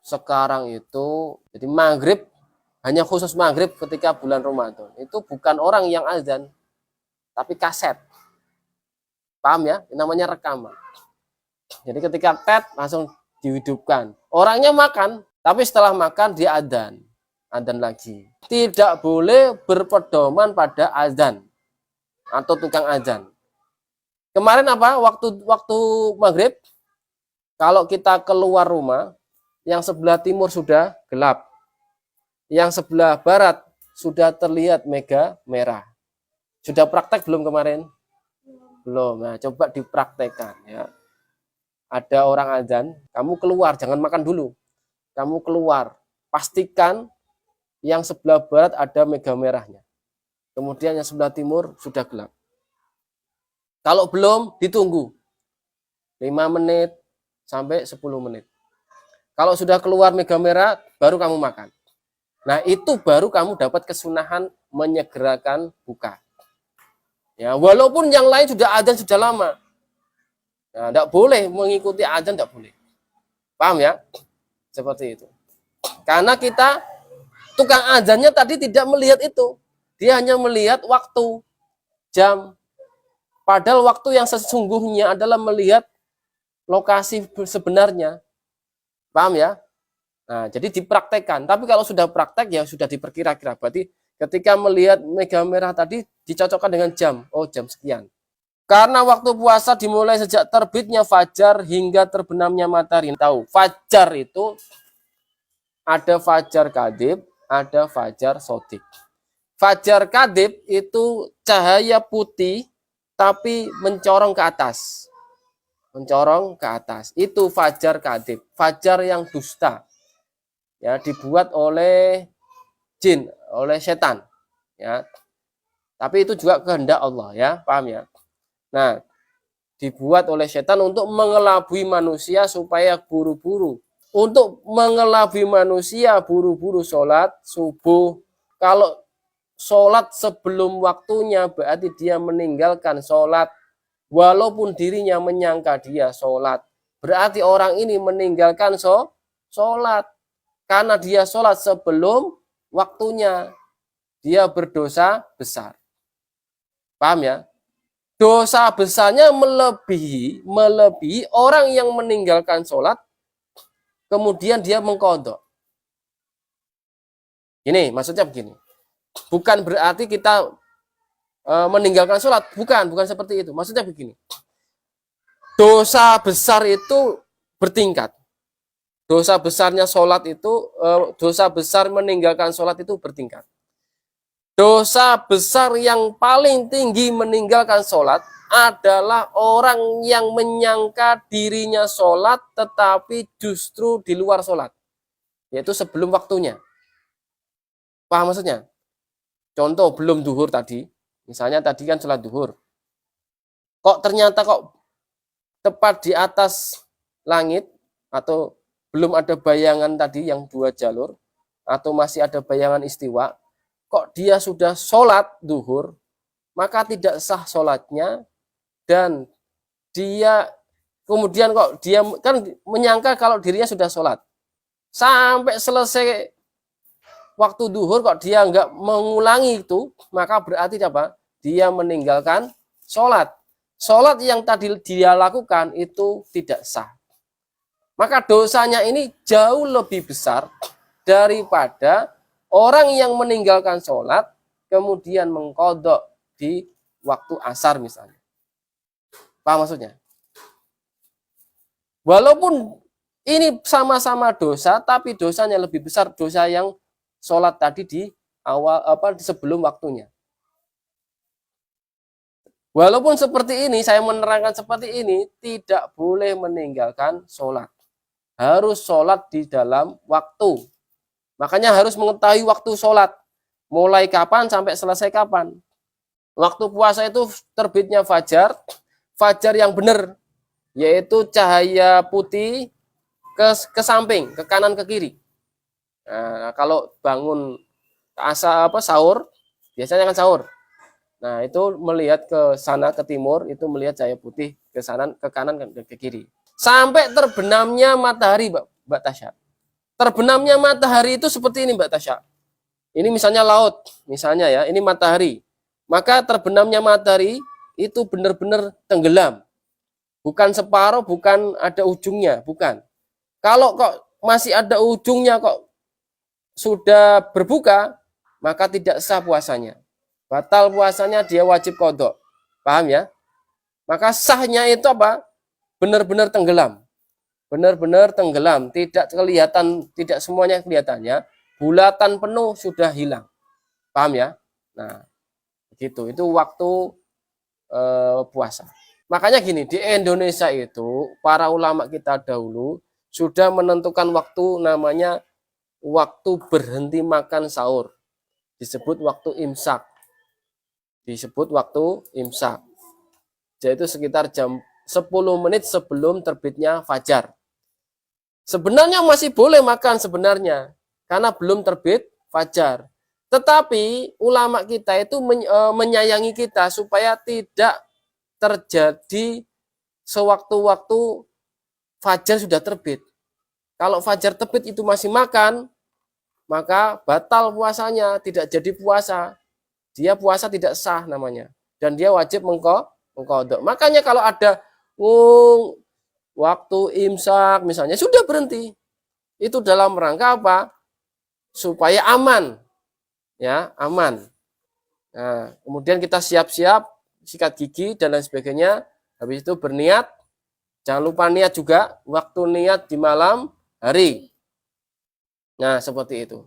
sekarang itu, jadi maghrib, hanya khusus maghrib ketika bulan Ramadan, itu bukan orang yang azan, tapi kaset. Paham ya? Ini namanya rekaman. Jadi ketika tet langsung dihidupkan. Orangnya makan, tapi setelah makan dia adzan. Adzan lagi. Tidak boleh berpedoman pada azan atau tukang azan. Kemarin apa? Waktu maghrib, kalau kita keluar rumah, yang sebelah timur sudah gelap. Yang sebelah barat sudah terlihat mega merah. Sudah praktek belum kemarin? Belum. Nah, coba dipraktekkan ya. Ada orang azan, kamu keluar, jangan makan dulu. Kamu keluar, pastikan yang sebelah barat ada mega merahnya. Kemudian yang sebelah timur sudah gelap. Kalau belum, ditunggu 5 menit sampai 10 menit. Kalau sudah keluar mega merah, baru kamu makan. Nah, itu baru kamu dapat kesunahan menyegerakan buka. Ya, walaupun yang lain sudah azan sudah lama. Nah, tidak boleh mengikuti azan, tidak boleh. Paham ya? Seperti itu. Karena kita, tukang azannya tadi tidak melihat itu. Dia hanya melihat waktu, jam. Padahal waktu yang sesungguhnya adalah melihat lokasi sebenarnya. Paham ya? Nah, jadi dipraktekkan. Tapi kalau sudah praktek, ya sudah diperkira-kira. Berarti ketika melihat mega merah tadi, dicocokkan dengan jam. Oh, jam sekian. Karena waktu puasa dimulai sejak terbitnya fajar hingga terbenamnya matahari. Tahu, fajar itu ada fajar kadib, ada fajar sodik. Fajar kadib itu cahaya putih tapi mencorong ke atas. Mencorong ke atas. Itu fajar kadib, fajar yang dusta. Ya, dibuat oleh jin, oleh setan. Ya. Tapi itu juga kehendak Allah, ya, paham ya? Nah, dibuat oleh setan untuk mengelabui manusia supaya buru-buru. Untuk mengelabui manusia buru-buru sholat subuh. Kalau sholat sebelum waktunya berarti dia meninggalkan sholat. Walaupun dirinya menyangka dia sholat. Berarti orang ini meninggalkan sholat. Karena dia sholat sebelum waktunya. Dia berdosa besar. Paham ya? Dosa besarnya melebihi orang yang meninggalkan sholat, kemudian dia mengkodok. Ini maksudnya begini. Bukan berarti kita meninggalkan sholat. Bukan seperti itu. Maksudnya begini. Dosa besar itu bertingkat. Dosa besarnya sholat itu, dosa besar meninggalkan sholat itu bertingkat. Dosa besar yang paling tinggi meninggalkan sholat adalah orang yang menyangka dirinya sholat tetapi justru di luar sholat. Yaitu sebelum waktunya. Paham maksudnya? Contoh belum duhur tadi. Misalnya tadi kan sholat duhur. Kok ternyata tepat di atas langit atau belum ada bayangan tadi yang 2 jalur atau masih ada bayangan istiwa. Kok dia sudah sholat duhur, maka tidak sah sholatnya, dan dia kemudian kok dia kan menyangka kalau dirinya sudah sholat. Sampai selesai waktu duhur kok dia nggak mengulangi itu, maka berarti apa? Dia meninggalkan sholat. Sholat yang tadi dia lakukan itu tidak sah. Maka dosanya ini jauh lebih besar daripada orang yang meninggalkan sholat, kemudian mengkodok di waktu asar misalnya. Paham maksudnya? Walaupun ini sama-sama dosa, tapi dosanya lebih besar dosa yang sholat tadi di awal sebelum waktunya. Walaupun seperti ini, saya menerangkan seperti ini, tidak boleh meninggalkan sholat. Harus sholat di dalam waktu. Makanya harus mengetahui waktu sholat. Mulai kapan sampai selesai kapan. Waktu puasa itu terbitnya fajar. Fajar yang benar. Yaitu cahaya putih ke samping, ke kanan, ke kiri. Nah, kalau bangun sahur, biasanya kan sahur. Nah, itu melihat ke sana, ke timur, itu melihat cahaya putih ke kanan, ke kiri. Sampai terbenamnya matahari, Mbak Tasya. Terbenamnya matahari itu seperti ini Mbak Tasya. Ini misalnya laut, misalnya ya, ini matahari. Maka terbenamnya matahari itu benar-benar tenggelam. Bukan separuh, bukan ada ujungnya, bukan. Kalau kok masih ada ujungnya kok sudah berbuka, maka tidak sah puasanya. Batal puasanya, dia wajib qadha. Paham ya? Maka sahnya itu apa? Benar-benar tenggelam. Benar-benar tenggelam, tidak kelihatan, tidak semuanya kelihatannya, bulatan penuh sudah hilang. Paham ya? Nah, begitu. Itu waktu puasa. Makanya gini, di Indonesia itu para ulama kita dahulu sudah menentukan waktu namanya waktu berhenti makan sahur. Disebut waktu imsak. Disebut waktu imsak. Jadi itu sekitar jam 10 menit sebelum terbitnya fajar. Sebenarnya masih boleh makan sebenarnya, karena belum terbit fajar. Tetapi ulama kita itu menyayangi kita supaya tidak terjadi sewaktu-waktu fajar sudah terbit. Kalau fajar terbit itu masih makan, maka batal puasanya, tidak jadi puasa. Dia puasa tidak sah namanya. Dan dia wajib mengqadha. Makanya kalau ada waktu imsak misalnya sudah berhenti. Itu dalam rangka apa? Supaya aman. Ya, aman. Nah, kemudian kita siap-siap sikat gigi dan lain sebagainya. Habis itu berniat. Jangan lupa niat juga, waktu niat di malam hari. Nah, seperti itu.